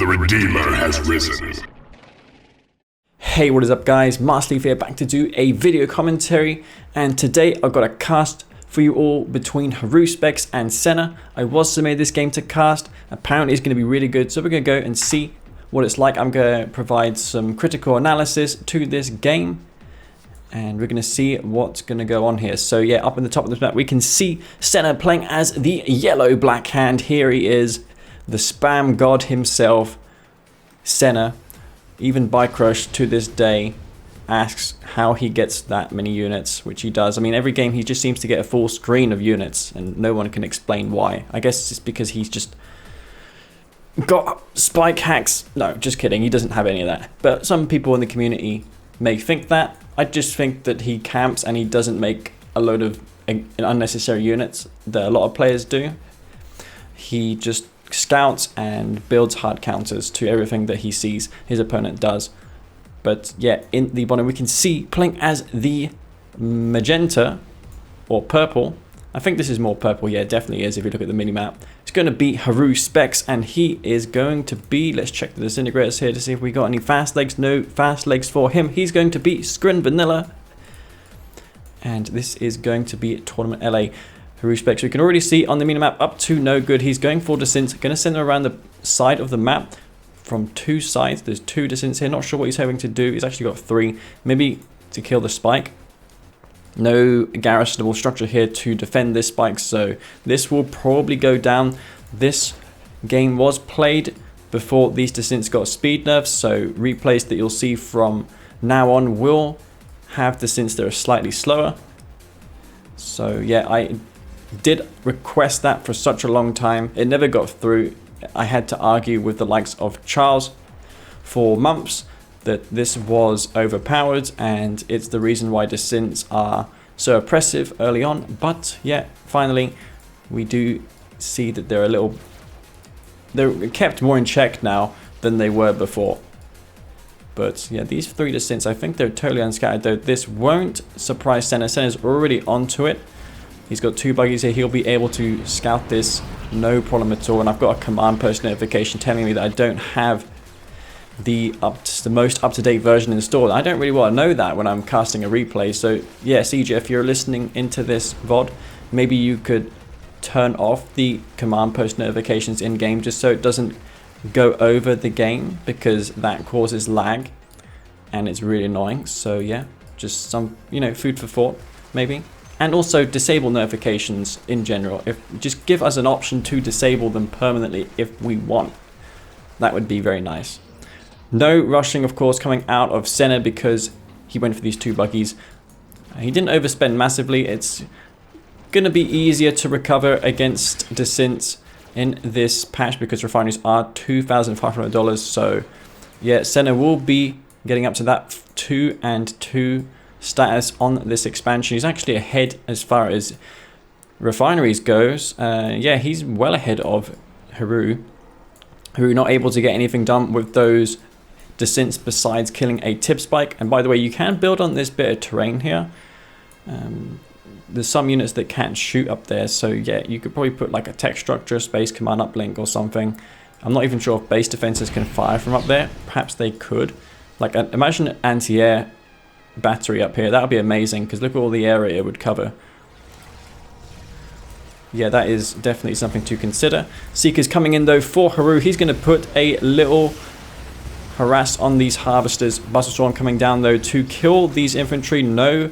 The Redeemer has risen. Hey, what is up guys? Master Leaf here, back to do a video commentary, and today I've got a cast for you all between Haruspex and Senna. I was submitted this game to cast. Apparently it's going to be really good, so we're going to go and see what it's like. I'm going to provide some critical analysis to this game, and we're going to see what's going to go on here. So yeah, up in the top of the map we can see Senna playing as the yellow black hand. Here he is, the spam god himself, Senna. Even Bycrush to this day asks how he gets that many units, which he does. I mean, every game he just seems to get a full screen of units, and no one can explain why. I guess it's because he's just got spike hacks. No, just kidding, he doesn't have any of that. But some people in the community may think that. I just think that he camps and he doesn't make a load of unnecessary units that a lot of players do. He just scouts and builds hard counters to everything that he sees his opponent does. But yeah, in the bottom we can see playing as the magenta or purple. I think this is more purple. Yeah, it definitely is if you look at the mini-map. It's going to be Haruspex, and he is going to be, let's check the disintegrators here to see if we got any fast legs. No fast legs for him. He's going to be Scrin vanilla, and this is going to be Tournament LA. Haruspex, we can already see on the mini-map up to no good. He's going for descent, going to send them around the side of the map from two sides. There's two descents here, not sure what he's hoping to do. He's actually got three, maybe to kill the spike. No garrisonable structure here to defend this spike, so this will probably go down. This game was played before these descents got speed nerfs, so replays that you'll see from now on will have descents that are slightly slower. So yeah, I did request that for such a long time. It never got through. I had to argue with the likes of Charles for months that this was overpowered, and it's the reason why descents are so oppressive early on. But yeah, finally we do see that they're kept more in check now than they were before. But yeah, these three descents, I think they're totally unscattered though. This won't surprise Senna. Senna's already onto it. He's got two buggies here. He'll be able to scout this no problem at all. And I've got a command post notification telling me that I don't have the most up-to-date version installed. I don't really want to know that when I'm casting a replay. So yeah, CJ, if you're listening into this VOD, maybe you could turn off the command post notifications in game just so it doesn't go over the game, because that causes lag and it's really annoying. So yeah, just some, you know, food for thought maybe. And also disable notifications in general. Just give us an option to disable them permanently if we want. That would be very nice. No rushing, of course, coming out of Senna because he went for these two buggies. He didn't overspend massively. It's going to be easier to recover against descents in this patch because refineries are $2,500. So yeah, Senna will be getting up to that 2 and 2 status on this expansion. He's actually ahead as far as refineries goes. Yeah, he's well ahead of Haru. Haru not able to get anything done with those descents besides killing a tip spike. And by the way, you can build on this bit of terrain here. There's some units that can't shoot up there, so yeah, you could probably put like a tech structure, space command uplink or something. I'm not even sure if base defenses can fire from up there. Perhaps they could. Like imagine an anti-air battery up here. That would be amazing, because look at all the area it would cover. Yeah, that is definitely something to consider. Seeker's coming in though for Haru. He's going to put a little harass on these harvesters. Busterstorm coming down though to kill these infantry. No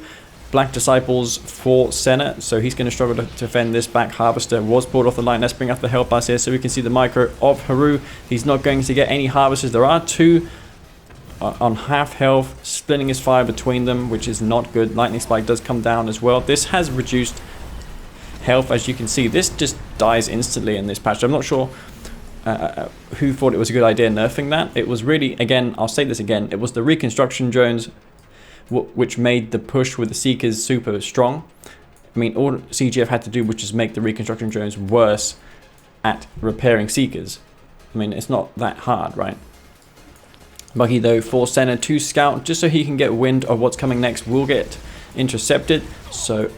Black Disciples for Senna, so he's going to struggle to defend this back. Harvester was pulled off the line. Let's bring up the health bars here so we can see the micro of Haru. He's not going to get any harvesters. There are two on half health, splitting his fire between them, which is not good. Lightning Spike does come down as well. This has reduced health, as you can see. This just dies instantly in this patch. I'm not sure who thought it was a good idea nerfing that. It was really, again, I'll say this again, it was the reconstruction drones which made the push with the Seekers super strong. I mean, all CGF had to do was just make the reconstruction drones worse at repairing Seekers. I mean, it's not that hard, right? Buggy though for Senna to scout just so he can get wind of what's coming next. Will get intercepted, so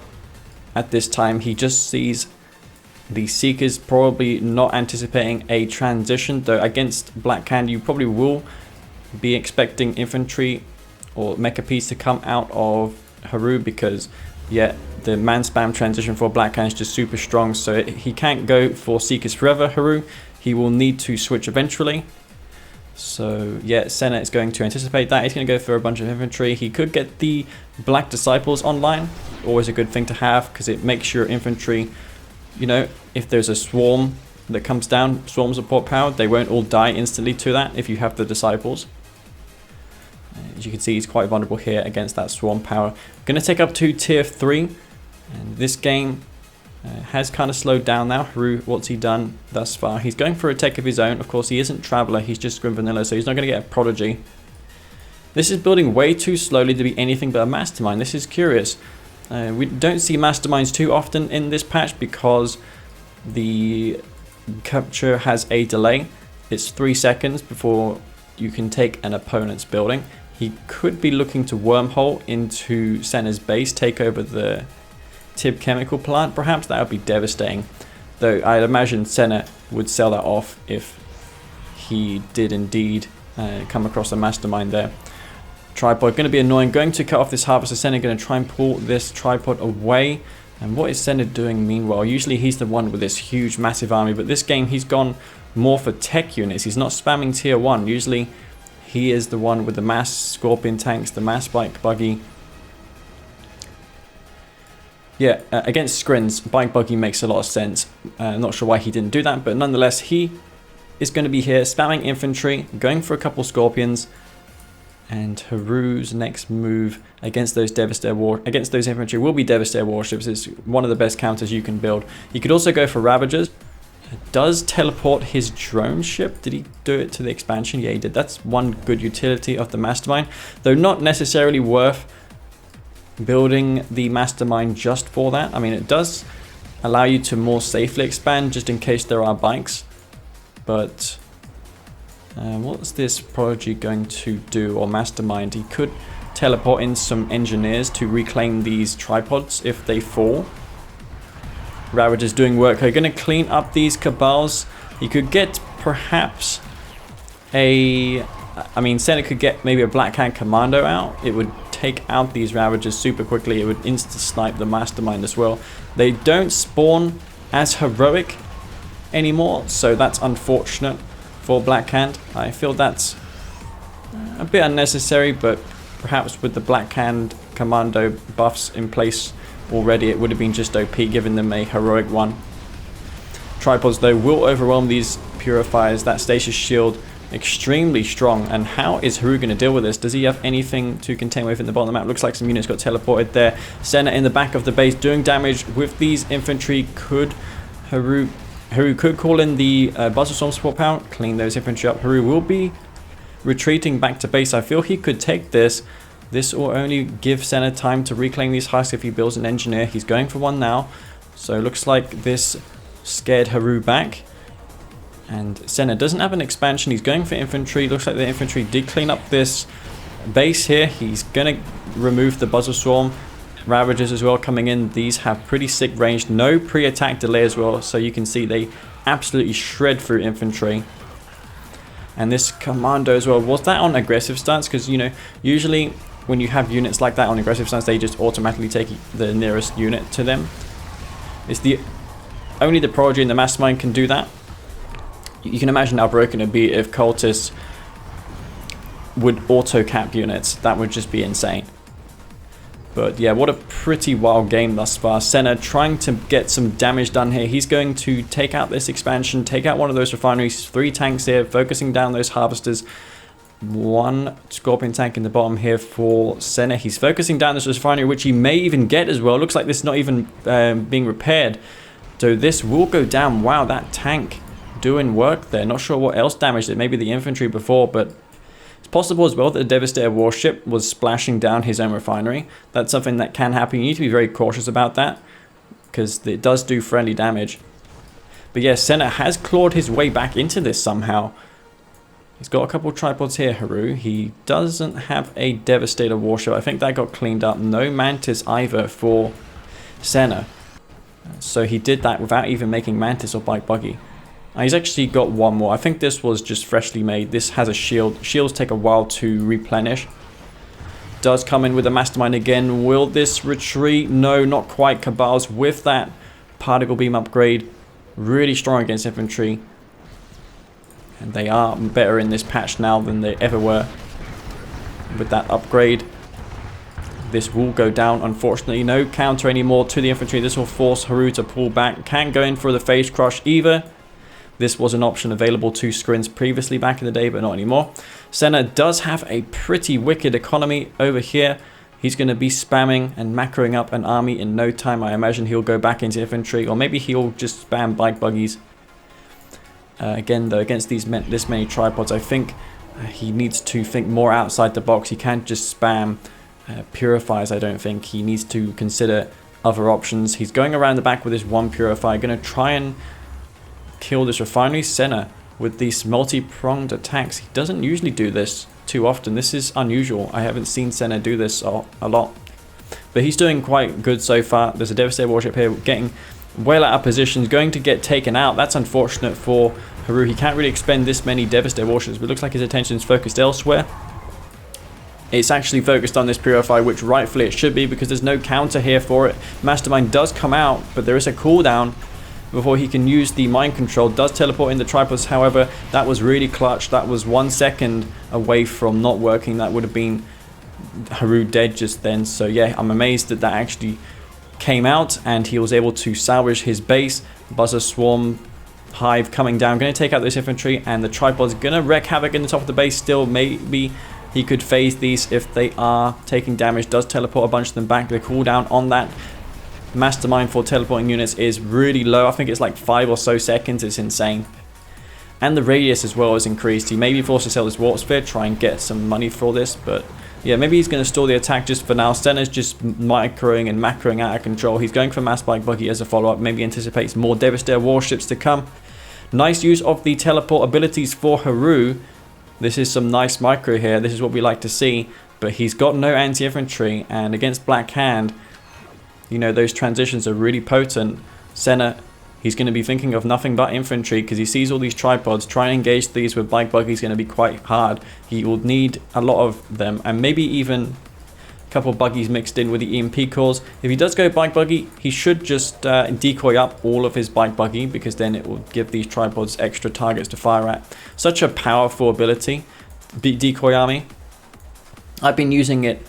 at this time he just sees The Seekers probably not anticipating a transition, though against Black Hand you probably will be expecting infantry or mecha piece to come out of Haru, because yeah, the man spam transition for Black Hand is just super strong, so he can't go for Seekers forever, Haru. He will need to switch eventually. So yeah, Senna is going to anticipate that. He's going to go for a bunch of infantry. He could get the Black Disciples online. Always a good thing to have, because it makes your infantry, you know, if there's a swarm that comes down, swarm support power, they won't all die instantly to that if you have the Disciples. As you can see, he's quite vulnerable here against that swarm power. Going to take up to tier 3. And this game has kind of slowed down now. Haru, what's he done thus far? He's going for a tech of his own. Of course, he isn't Traveler. He's just Scrin Vanilla, so he's not going to get a Prodigy. This is building way too slowly to be anything but a Mastermind. This is curious. We don't see Masterminds too often in this patch because the capture has a delay. It's 3 seconds before you can take an opponent's building. He could be looking to wormhole into Senna's base, take over the Tib chemical plant. Perhaps that would be devastating. Though I'd imagine Senna would sell that off if he did indeed come across a Mastermind there. Tripod, going to be annoying. Going to cut off this harvester. Senna going to try and pull this tripod away. And what is Senna doing meanwhile? Usually he's the one with this huge massive army, but this game he's gone more for tech units. He's not spamming tier 1. Usually he is the one with the mass scorpion tanks, the mass bike buggy. Yeah, against Scrin's, bike buggy makes a lot of sense. Not sure why he didn't do that, but nonetheless he is going to be here spamming infantry, going for a couple scorpions. And Haru's next move against those those infantry will be Devastator warships. It's one of the best counters you can build. He could also go for Ravagers. Does teleport his drone ship. Did he do it to the expansion? Yeah, he did. That's one good utility of the Mastermind, though not necessarily worth building the Mastermind just for that. I mean, it does allow you to more safely expand just in case there are bikes, but what's this Prodigy going to do, or Mastermind? He could teleport in some engineers to reclaim these tripods if they fall. Ravager's doing work. They're going to clean up these cabals. He could get perhaps I mean, Senna could get maybe a Black Hand Commando out. It would take out these Ravagers super quickly. It would insta-snipe the Mastermind as well. They don't spawn as heroic anymore, so that's unfortunate for Black Hand. I feel that's a bit unnecessary, but perhaps with the Black Hand Commando buffs in place already, it would have been just OP giving them a heroic one. Tripods though will overwhelm these purifiers. That stasis shield extremely strong, and how is Haru going to deal with this? Does he have anything to contain wave in the bottom of the map? Looks like some units got teleported there. Senna in the back of the base doing damage with these infantry. Could Haru could call in the Buzzer Storm support power, clean those infantry up. Haru will be retreating back to base. I feel he could take this. This will only give Senna time to reclaim these husks if he builds an engineer. He's going for one now. So it looks like this scared Haru back. And Senna doesn't have an expansion. He's going for infantry. Looks like the infantry did clean up this base here. He's going to remove the Buzzer Swarm. Ravagers as well coming in. These have pretty sick range. No pre-attack delay as well. So you can see they absolutely shred through infantry. And this commando as well. Was that on aggressive stance? Because, you know, usually when you have units like that on aggressive stance, they just automatically take the nearest unit to them. It's only the Prodigy and the Mastermind can do that. You can imagine how broken it'd be if cultists would auto-cap units. That would just be insane. But yeah, what a pretty wild game thus far. Senna trying to get some damage done here. He's going to take out this expansion, take out one of those refineries. 3 tanks here, focusing down those harvesters. 1 scorpion tank in the bottom here for Senna. He's focusing down this refinery, which he may even get as well. Looks like this is not even being repaired. So this will go down. Wow, that tank doing work there. Not sure what else damaged it. Maybe the infantry before, but it's possible as well that the Devastator warship was splashing down his own refinery. That's something that can happen. You need to be very cautious about that because it does do friendly damage. But yeah, Senna has clawed his way back into this somehow. He's got a couple of tripods here, Haru. He doesn't have a Devastator warship. I think that got cleaned up. No Mantis either for Senna. So he did that without even making Mantis or Bike Buggy. He's actually got one more. I think this was just freshly made. This has a shield. Shields take a while to replenish. Does come in with a Mastermind again. Will this retreat? No, not quite. Cabals with that particle beam upgrade. Really strong against infantry. And they are better in this patch now than they ever were. With that upgrade. This will go down, unfortunately. No counter anymore to the infantry. This will force Haru to pull back. Can't go in for the phase crush either. This was an option available to Scrins previously back in the day, but not anymore. Senna does have a pretty wicked economy over here. He's going to be spamming and macroing up an army in no time. I imagine he'll go back into infantry, or maybe he'll just spam bike buggies. Again, though, against this many tripods, I think he needs to think more outside the box. He can't just spam purifiers, I don't think. He needs to consider other options. He's going around the back with his one purifier, going to try and kill this refinery. Senna with these multi-pronged attacks. He doesn't usually do this too often. This is unusual. I haven't seen Senna do this a lot. But he's doing quite good so far. There's a Devastator warship here getting well out of position, going to get taken out. That's unfortunate for Haru. He can't really expend this many Devastator warships, but it looks like his attention is focused elsewhere. It's actually focused on this Purify, which rightfully it should be, because there's no counter here for it. Mastermind does come out, but there is a cooldown before he can use the mind control. Does teleport in the tripods, however. That was really clutch. That was 1 second away from not working. That would have been Haru dead just then. So yeah, I'm amazed that that actually came out and he was able to salvage his base. Buzzer Swarm Hive coming down, going to take out this infantry, and the tripods going to wreak havoc in the top of the base still. Maybe he could phase these if they are taking damage. Does teleport a bunch of them back. The cooldown on that Mastermind for teleporting units is really low. I think it's like 5 or so seconds. It's insane. And the radius as well is increased. He may be forced to sell this Warp Sphere, try and get some money for this, but yeah, maybe he's going to stall the attack just for now. Senna's just microing and macroing out of control. He's going for Mass Bike Buggy as a follow-up. Maybe anticipates more Devastator warships to come. Nice use of the teleport abilities for Haru. This is some nice micro here. This is what we like to see. But he's got no anti-infantry, and against Black Hand, you know, those transitions are really potent. Senna, he's going to be thinking of nothing but infantry because he sees all these tripods. Trying to engage these with Bike Buggy is going to be quite hard. He will need a lot of them, and maybe even a couple of buggies mixed in with the EMP cores. If he does go Bike Buggy, he should just decoy up all of his Bike Buggy, because then it will give these tripods extra targets to fire at. Such a powerful ability, Decoy Army. I've been using it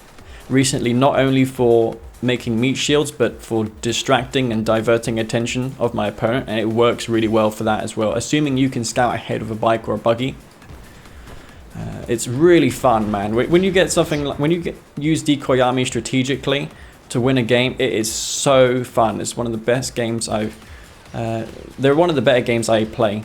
recently not only for making meat shields, but for distracting and diverting attention of my opponent, and it works really well for that as well, assuming you can scout ahead of a bike or a buggy. It's really fun, man. When you get something like, when you use Decoy Army strategically to win a game, it is so fun. It's one of the best games they're one of the better games I play.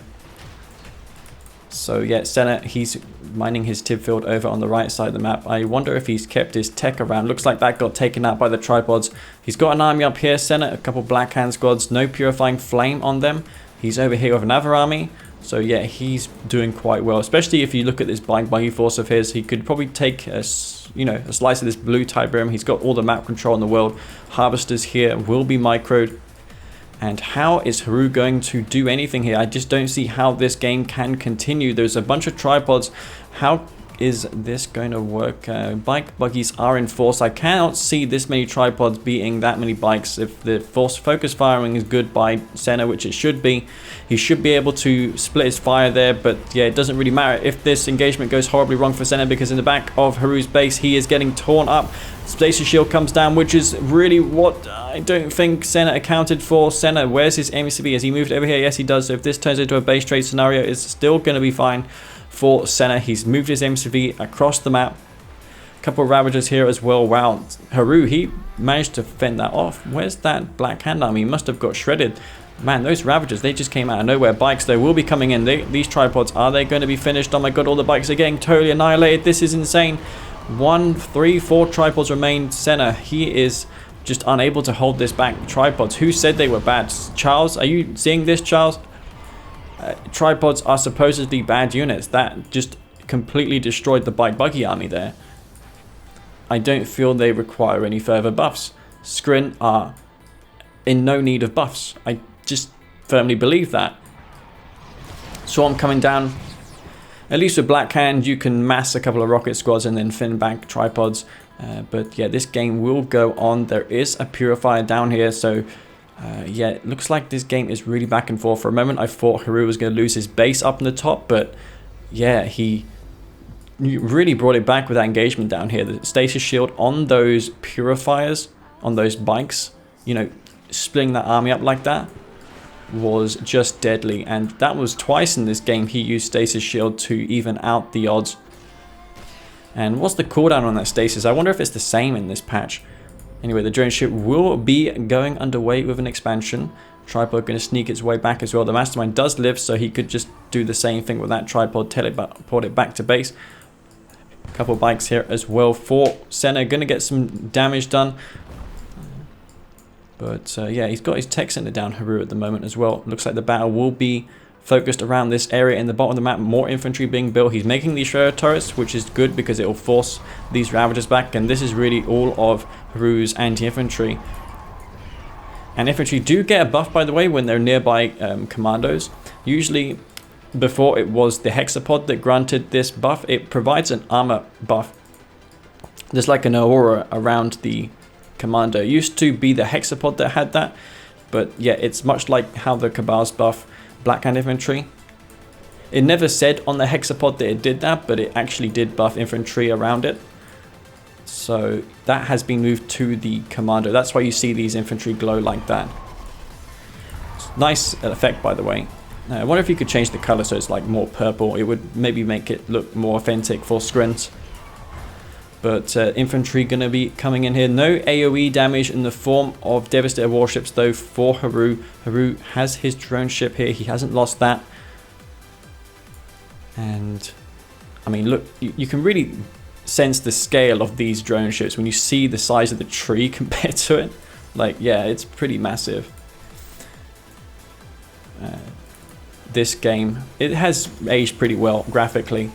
So yeah, Senna, he's mining his Tib field over on the right side of the map. I wonder if he's kept his tech around. Looks like that got taken out by the tripods. He's got an army up here, Senna, a couple Black Hand squads, no Purifying Flame on them. He's over here with another army. So yeah, he's doing quite well, especially if you look at this Bike Buggy force of his. He could probably take a slice of this blue Tiberium. He's got all the map control in the world. Harvesters here will be microed. And how is Haru going to do anything here? I just don't see how this game can continue. There's a bunch of tripods. How is this going to work? Bike buggies are in force. I cannot see this many tripods beating that many bikes. If the force focus firing is good by Senna, which it should be, he should be able to split his fire there. But yeah, it doesn't really matter if this engagement goes horribly wrong for Senna, because in the back of Haru's base, he is getting torn up. Stasis Shield comes down, which is really what I don't think Senna accounted for. Senna, where's his MCB? Has he moved over here? Yes, he does. So if this turns into a base trade scenario, it's still going to be fine for Senna. He's moved his MCV across the map. A couple of Ravagers here as well. Wow, Haru, he managed to fend that off. Where's that Black Hand army? He must have got shredded. Man, those Ravagers, they just came out of nowhere. Bikes, though, will be coming in. These tripods, are they going to be finished? Oh my god, all the bikes are getting totally annihilated. This is insane. 1, 3, 4 tripods remain. Senna, he is just unable to hold this back. Tripods, who said they were bad? Charles, are you seeing this, Charles? Tripods are supposedly bad units. That just completely destroyed the Bike Buggy army there. I don't feel they require any further buffs. Scrin are in no need of buffs. I just firmly believe that. Swarm coming down. At least with Blackhand, you can mass a couple of rocket squads and then fin back tripods. But yeah, this game will go on. There is a purifier down here, so yeah, it looks like this game is really back and forth. For a moment, I thought Haru was going to lose his base up in the top, but yeah, he really brought it back with that engagement down here. The stasis shield on those purifiers, on those bikes, you know, splitting that army up like that was just deadly. And that was twice in this game he used stasis shield to even out the odds. And what's the cooldown on that stasis? I wonder if it's the same in this patch. Anyway, the drone ship will be going underway with an expansion. Tripod going to sneak its way back as well. The mastermind does live, so he could just do the same thing with that tripod, teleport it back to base. A couple of bikes here as well for Senna. Going to get some damage done. But yeah, he's got his tech center down, Haru, at the moment as well. Looks like the battle will be focused around this area in the bottom of the map. More infantry being built. He's making these Shredder turrets, which is good because it will force these Ravagers back. And this is really all of Haru's anti-infantry. And infantry do get a buff, by the way, when they're nearby commandos. Usually, before it was the hexapod that granted this buff. It provides an armor buff. There's like an aura around the commando. It used to be the hexapod that had that. But yeah, it's much like how the Cabals buff Blackhand infantry. It never said on the hexapod that it did that, but it actually did buff infantry around it. So that has been moved to the commando. That's why you see these infantry glow like that. Nice effect, by the way. I wonder if you could change the color so it's like more purple. It would maybe make it look more authentic for Scrins. But infantry going to be coming in here. No AoE damage in the form of Devastator warships though for Haru. Haru has his drone ship here. He hasn't lost that. And I mean, look, you can really sense the scale of these drone ships when you see the size of the tree compared to it. Like, yeah, it's pretty massive. This game, it has aged pretty well graphically.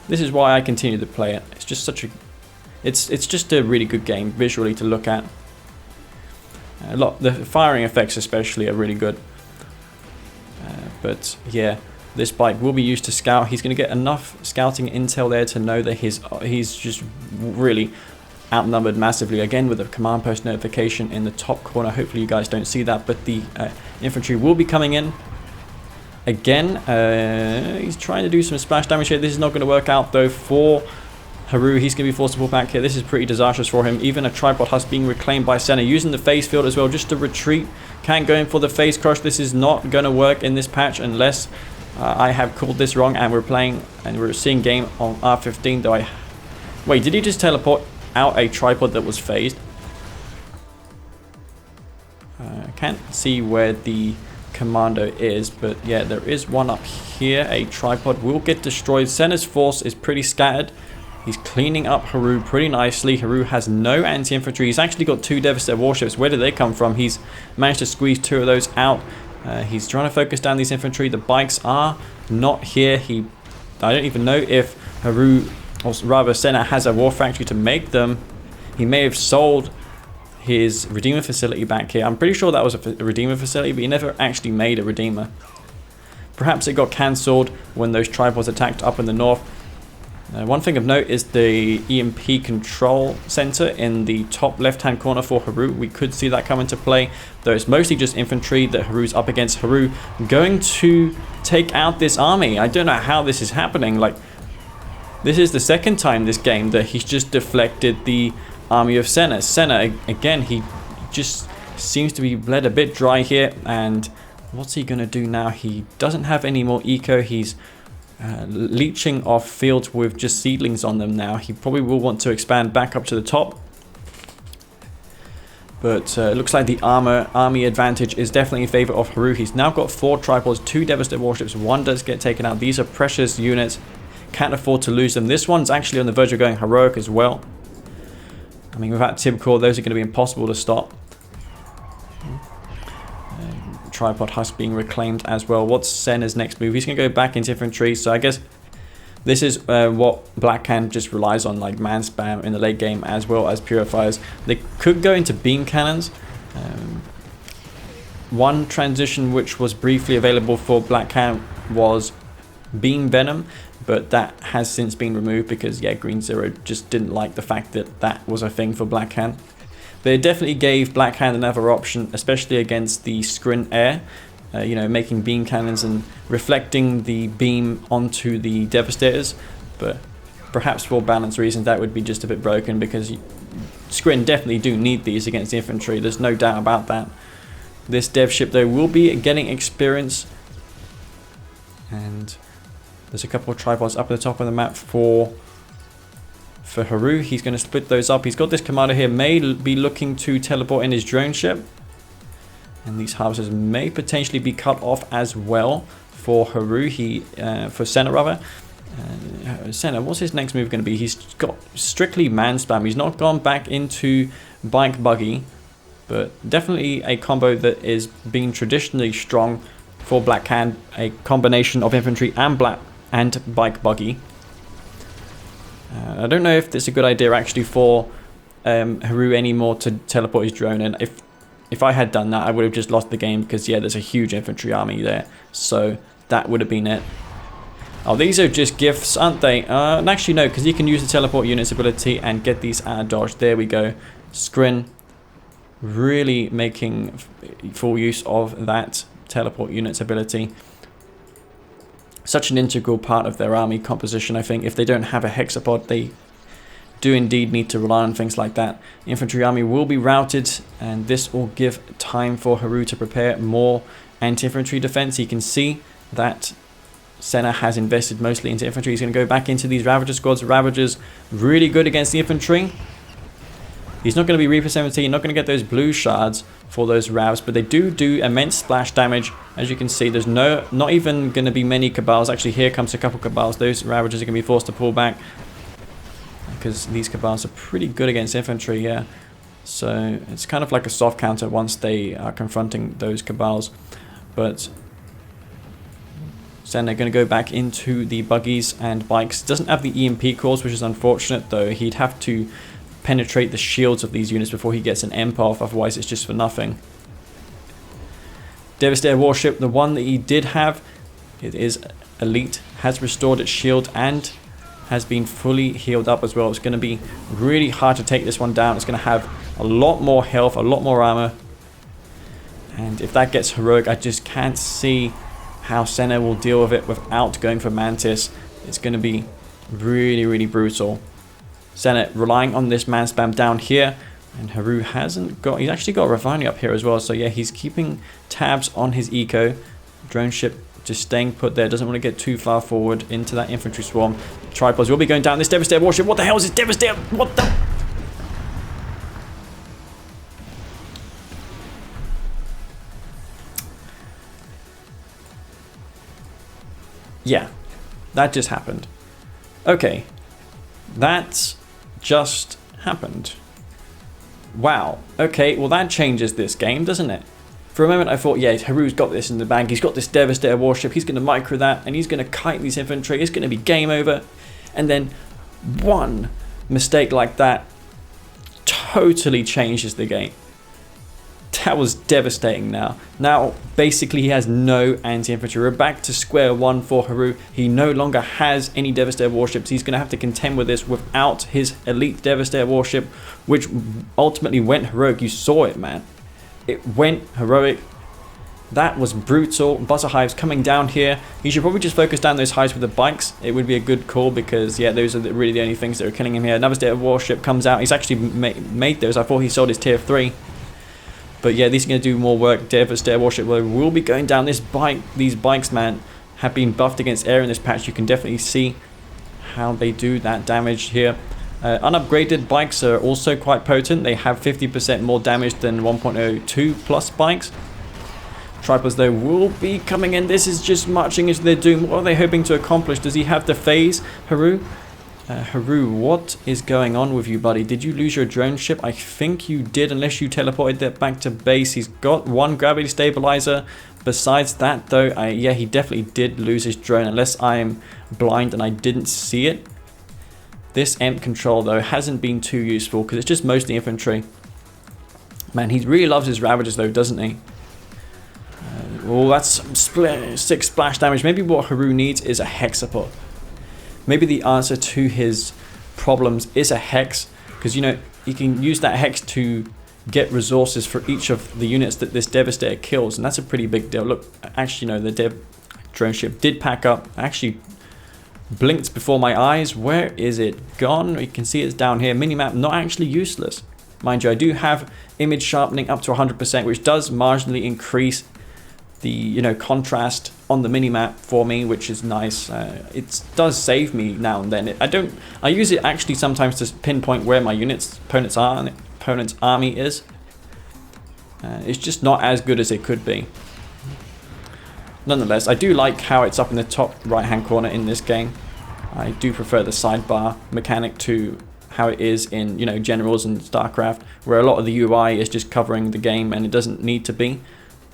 This is why I continue to play it. It's just such a It's just a really good game visually to look at. The firing effects especially are really good. But yeah, this bike will be used to scout. He's going to get enough scouting intel there to know that he's just really outnumbered massively. Again, with a command post notification in the top corner. Hopefully you guys don't see that, but the infantry will be coming in. Again, he's trying to do some splash damage here. This is not going to work out though for Haru. He's going to be forced to pull back here. This is pretty disastrous for him. Even a tripod husk being reclaimed by Senna, using the phase field as well just to retreat. Kane going for the phase crush. This is not going to work in this patch unless I have called this wrong and we're playing and we're seeing game on R15 though. Wait, did he just teleport out a tripod that was phased? I can't see where the commando is, but yeah, there is one up here. A tripod will get destroyed. Senna's force is pretty scattered. He's cleaning up Haru pretty nicely. Haru has no anti-infantry. He's actually got 2 Devastator warships. Where did they come from? He's managed to squeeze 2 of those out. He's trying to focus down these infantry. The bikes are not here. I don't even know if Haru, or rather Senna, has a war factory to make them. He may have sold his Redeemer facility back here. I'm pretty sure that was a Redeemer facility, but he never actually made a Redeemer. Perhaps it got cancelled when those tripods attacked up in the north. One thing of note is the EMP control center in the top left-hand corner for Haru. We could see that come into play, though it's mostly just infantry that Haru's up against. Haru going to take out this army. I don't know how this is happening. Like, this is the second time this game that he's just deflected the army of Senna. Senna, again, he just seems to be bled a bit dry here. And what's he going to do now? He doesn't have any more eco. He's leeching off fields with just seedlings on them now. He probably will want to expand back up to the top. But it looks like the army advantage is definitely in favor of Haru. He's now got 4 tripods, 2 Devastator warships. 1 does get taken out. These are precious units. Can't afford to lose them. This one's actually on the verge of going heroic as well. I mean, without Tibcore, those are going to be impossible to stop. Tripod husk being reclaimed as well. What's Senna's next move? He's going to go back into infantry. So I guess this is what Blackhand just relies on, like man spam in the late game as well as purifiers. They could go into beam cannons. one transition which was briefly available for Black Hand was Beam Venom, but that has since been removed because, yeah, Green Zero just didn't like the fact that that was a thing for Black Hand. But it definitely gave Black Hand another option, especially against the Scrin Air, you know, making beam cannons and reflecting the beam onto the Devastators. But perhaps for balance reasons that would be just a bit broken, because Scrin definitely do need these against the infantry, there's no doubt about that. This dev ship though will be getting experience, and there's a couple of tripods up at the top of the map for Haru. He's going to split those up. He's got this commander here, may be looking to teleport in his drone ship, and these harvesters may potentially be cut off as well for Haru. For Senna rather. Senna, what's his next move going to be? He's got strictly man spam. He's not gone back into bike buggy, but definitely a combo that is being traditionally strong for Black Hand, a combination of infantry and bike buggy. I don't know if it's a good idea actually for Haru anymore to teleport his drone, and if I had done that I would have just lost the game, because yeah, there's a huge infantry army there, so that would have been it. Oh, these are just gifts, aren't they? Actually no, because you can use the teleport units ability and get these out of dodge. There we go. Scrin really making full use of that teleport units ability. Such an integral part of their army composition. I think if they don't have a hexapod, they do indeed need to rely on things like that. Infantry army will be routed, and this will give time for Haru to prepare more anti-infantry defense. You can see that Senna has invested mostly into infantry. He's going to go back into these Ravager squads. Ravagers really good against the infantry. He's not going to be Reaper 17, not going to get those blue shards for those Ravs, but they do immense splash damage. As you can see, there's not even going to be many Cabals. Actually, here comes a couple Cabals. Those Ravagers are going to be forced to pull back, because these Cabals are pretty good against infantry, yeah. So it's kind of like a soft counter once they are confronting those Cabals. But then they're going to go back into the buggies and bikes. Doesn't have the EMP cores, which is unfortunate, though. He'd have to penetrate the shields of these units before he gets an empath, otherwise it's just for nothing. Devastator warship, the one that he did have, it is elite, has restored its shield and has been fully healed up as well. It's going to be really hard to take this one down. It's going to have a lot more health, a lot more armor, and if that gets heroic, I just can't see how Senna will deal with it without going for Mantis. It's going to be really, really brutal. Senna relying on this man spam down here, and Haru hasn't got, he's actually got Refinery up here as well, so yeah, he's keeping tabs on his eco. Drone ship just staying put there, doesn't want to get too far forward into that infantry swarm. Tripods will be going down. This Devastator warship, what the hell is this Devastator? What the? Yeah, that just happened. Okay, that's just happened. Wow. Okay, well that changes this game, doesn't it? For a moment I thought, yeah, Haru's got this in the bag. He's got this Devastator warship. He's going to micro that, and he's going to kite these infantry. It's going to be game over. And then one mistake like that totally changes the game. That was devastating now. Now, basically, he has no anti-infantry. We're back to square one for Haru. He no longer has any Devastator warships. He's going to have to contend with this without his elite Devastator warship, which ultimately went heroic. You saw it, man. It went heroic. That was brutal. Butter hives coming down here. He should probably just focus down those hives with the bikes. It would be a good call, because, yeah, those are really the only things that are killing him here. Another Devastator warship comes out. He's actually made those. I thought he sold his tier 3. But yeah, these are going to do more work. Devastator warship will be going down. These bikes, man, have been buffed against air in this patch. You can definitely see how they do that damage here. Unupgraded bikes are also quite potent. They have 50% more damage than 1.02 plus bikes. Tripods, though, will be coming in. This is just marching into their doom. What are they hoping to accomplish? Does he have the phase, Haru? Haru, what is going on with you, buddy? Did you lose your drone ship? I think you did, unless you teleported that back to base. He's got one gravity stabilizer. Besides that, though, yeah, he definitely did lose his drone, unless I'm blind and I didn't see it. This EMP control, though, hasn't been too useful, because it's just mostly infantry. Man, he really loves his Ravagers, though, doesn't he? Oh, that's 6 splash damage. Maybe what Haru needs is a hex support. Maybe the answer to his problems is a hex, because you know he can use that hex to get resources for each of the units that this Devastator kills, and that's a pretty big deal. Look, actually, you know, the drone ship did pack up. Actually blinked before my eyes. Where is it gone? You can see it's down here. Minimap not actually useless. Mind you, I do have image sharpening up to 100%, which does marginally increase the, you know, contrast on the minimap for me, which is nice. It does save me now and then. I use it actually sometimes to pinpoint where my opponent's army is. It's just not as good as it could be. Nonetheless, I do like how it's up in the top right hand corner in this game. I do prefer the sidebar mechanic to how it is in, you know, Generals and StarCraft, where a lot of the UI is just covering the game and it doesn't need to be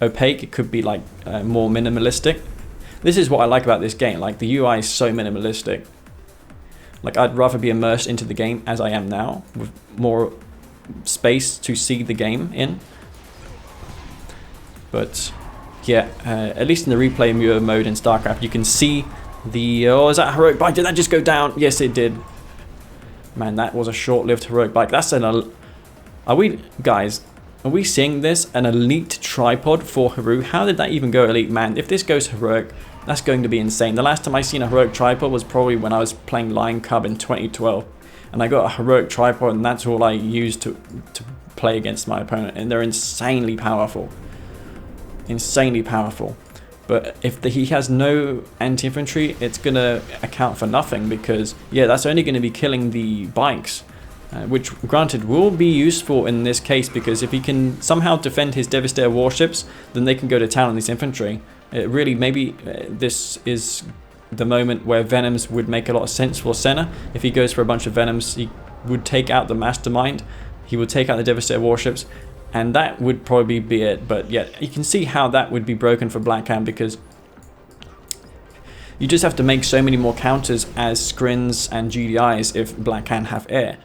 opaque. It could be like more minimalistic. This is what I like about this game. Like, the UI is so minimalistic. Like, I'd rather be immersed into the game as I am now, with more space to see the game in. But yeah, at least in the replay viewer mode in StarCraft, you can see the... Oh, is that a heroic bike? Did that just go down? Yes, it did. Man, that was a short-lived heroic bike. That's an... Are we... Guys, are we seeing this? An elite tripod for Haru? How did that even go elite? Man, if this goes heroic, that's going to be insane. The last time I seen a heroic tripod was probably when I was playing Lion Cub in 2012. And I got a heroic tripod, and that's all I used to play against my opponent. And they're insanely powerful. Insanely powerful. But if he has no anti-infantry, it's going to account for nothing, because, yeah, that's only going to be killing the bikes. Which, granted, will be useful in this case, because if he can somehow defend his Devastator warships, then they can go to town on these infantry. Really, maybe this is the moment where Venoms would make a lot of sense for Senna. If he goes for a bunch of Venoms, he would take out the Mastermind, he would take out the Devastator warships, and that would probably be it. But yeah, you can see how that would be broken for Blackhand, because you just have to make so many more counters as Scrins and GDIs if Blackhand have air.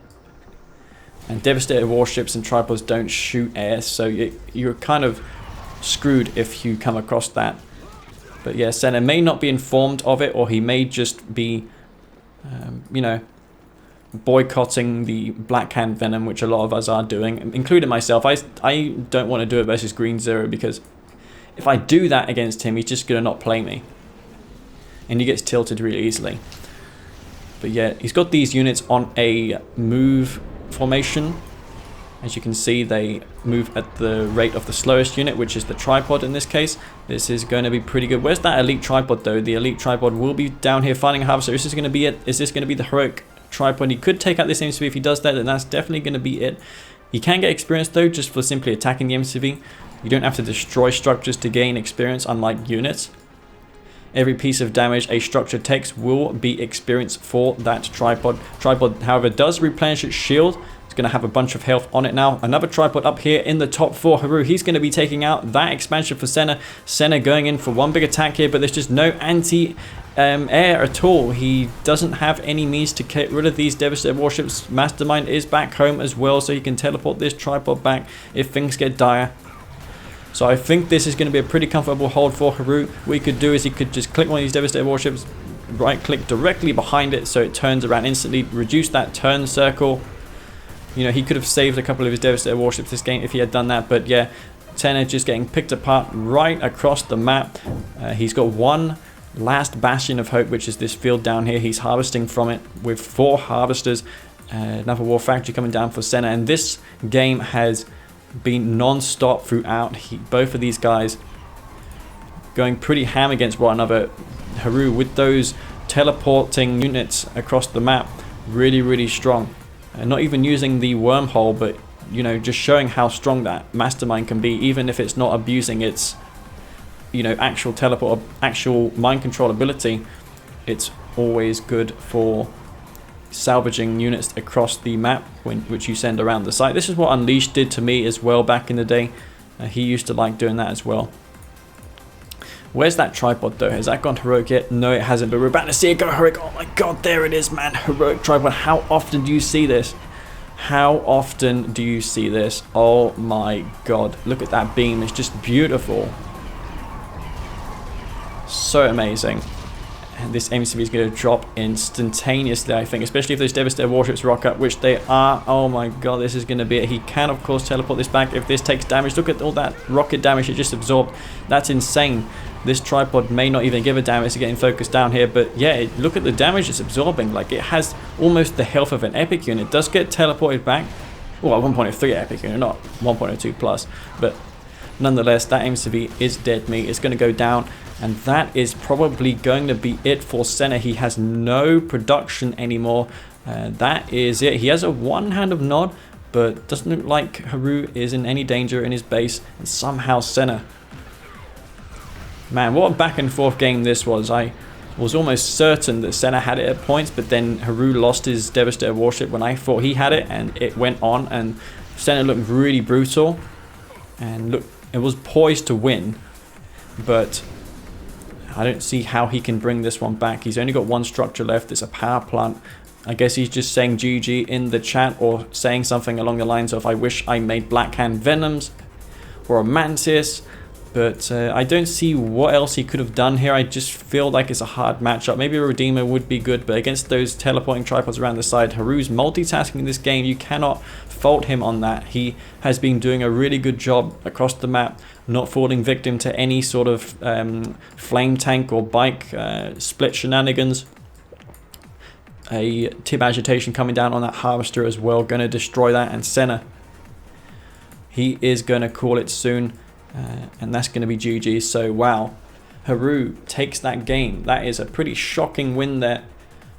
And Devastator warships and tripods don't shoot air, so you're kind of screwed if you come across that. But yeah, Senna may not be informed of it, or he may just be, you know, boycotting the Blackhand Venom, which a lot of us are doing, including myself. I don't want to do it versus Green Zero, because if I do that against him, he's just going to not play me. And he gets tilted really easily. But yeah, he's got these units on a move formation. As you can see, they move at the rate of the slowest unit, which is the tripod in this case. This is going to be pretty good. Where's that elite tripod though? The elite tripod will be down here fighting a harvester. Is this going to be it? Is this going to be the heroic tripod? He could take out this MCV. If he does that, then that's definitely going to be it. He can get experience though, just for simply attacking the MCV. You don't have to destroy structures to gain experience, unlike units. Every piece of damage a structure takes will be experience for that tripod. Tripod, however, does replenish its shield. It's going to have a bunch of health on it now. Another tripod up here in the top 4. Haru, he's going to be taking out that expansion for Senna. Senna going in for one big attack here, but there's just no anti-air at all. He doesn't have any means to get rid of these Devastator warships. Mastermind is back home as well, so he can teleport this tripod back if things get dire. So I think this is going to be a pretty comfortable hold for Haru. What he could do is he could just click one of these Devastator warships, right click directly behind it so it turns around instantly, reduce that turn circle. You know, he could have saved a couple of his Devastator warships this game if he had done that, but yeah, Senna just getting picked apart right across the map. He's got one last bastion of hope, which is this field down here. He's harvesting from it with 4 harvesters. Another war factory coming down for Senna, and this game has been non-stop throughout. Both of these guys going pretty ham against one another. Haru with those teleporting units across the map, really strong. Not even using the wormhole, but you know, just showing how strong that Mastermind can be, even if it's not abusing its, you know, actual teleport, actual mind control ability. It's always good for salvaging units across the map, which you send around the site. This is what Unleashed did to me as well back in the day. He used to like doing that as well. Where's that tripod though? Has that gone heroic yet? No, it hasn't, but we're about to see it go heroic. Oh my god, there it is, man. Heroic tripod. How often do you see this? How often do you see this? Oh my god, look at that beam. It's just beautiful. So amazing. And this MC3 is going to drop instantaneously, I think, especially if those Devastator warships rock up, which they are. Oh my god, this is going to be it. He can, of course, teleport this back if this takes damage. Look at all that rocket damage it just absorbed. That's insane. This tripod may not even give a damage to getting focused down here, but yeah, look at the damage it's absorbing. Like, it has almost the health of an epic unit. It does get teleported back. Well, 1.03 epic unit, not 1.02 plus, but nonetheless, that MC3 is dead meat. It's going to go down, and that is probably going to be it for Senna. He has no production anymore. That is it. He has a one-hand of nod, but doesn't look like Haru is in any danger in his base, and somehow Senna. Man, what a back and forth game this was. I was almost certain that Senna had it at points, but then Haru lost his Devastator warship when I thought he had it, and it went on, and Senna looked really brutal, and look, it was poised to win, but I don't see how he can bring this one back. He's only got one structure left. It's a power plant. I guess he's just saying GG in the chat, or saying something along the lines of, I wish I made Blackhand Venoms or a Mantis. But I don't see what else he could have done here. I just feel like it's a hard matchup. Maybe a Redeemer would be good, but against those teleporting tripods around the side, Haru's multitasking in this game. You cannot fault him on that. He has been doing a really good job across the map, not falling victim to any sort of flame tank or bike split shenanigans. A tip agitation coming down on that harvester as well, going to destroy that, and Senna, he is going to call it soon. And that's going to be GG. So wow, Haru takes that game. That is a pretty shocking win there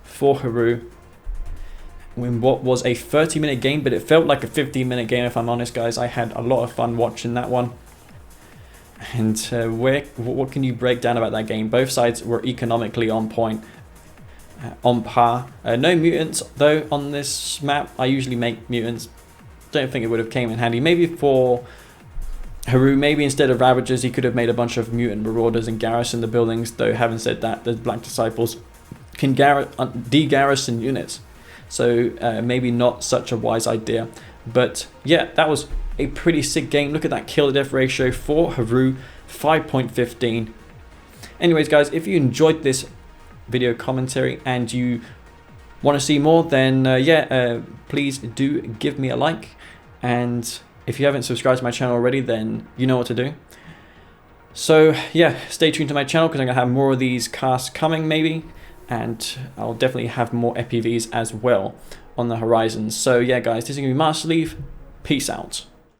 for Haru. In what was a 30-minute game, but it felt like a 15-minute game, if I'm honest, guys. I had a lot of fun watching that one. And what can you break down about that game? Both sides were economically on point, on par. No mutants though on this map. I usually make mutants. Don't think it would have came in handy. Maybe for Haru, maybe instead of Ravagers, he could have made a bunch of mutant Marauders and garrison the buildings, though having said that, the Black Disciples can de-garrison units. So maybe not such a wise idea. But yeah, that was a pretty sick game. Look at that kill to death ratio for Haru, 5.15. Anyways, guys, if you enjoyed this video commentary and you want to see more, then please do give me a like. And if you haven't subscribed to my channel already, then you know what to do. So yeah, stay tuned to my channel because I'm going to have more of these casts coming maybe. And I'll definitely have more EPVs as well on the horizon. So yeah, guys, this is going to be Master Leaf. Peace out.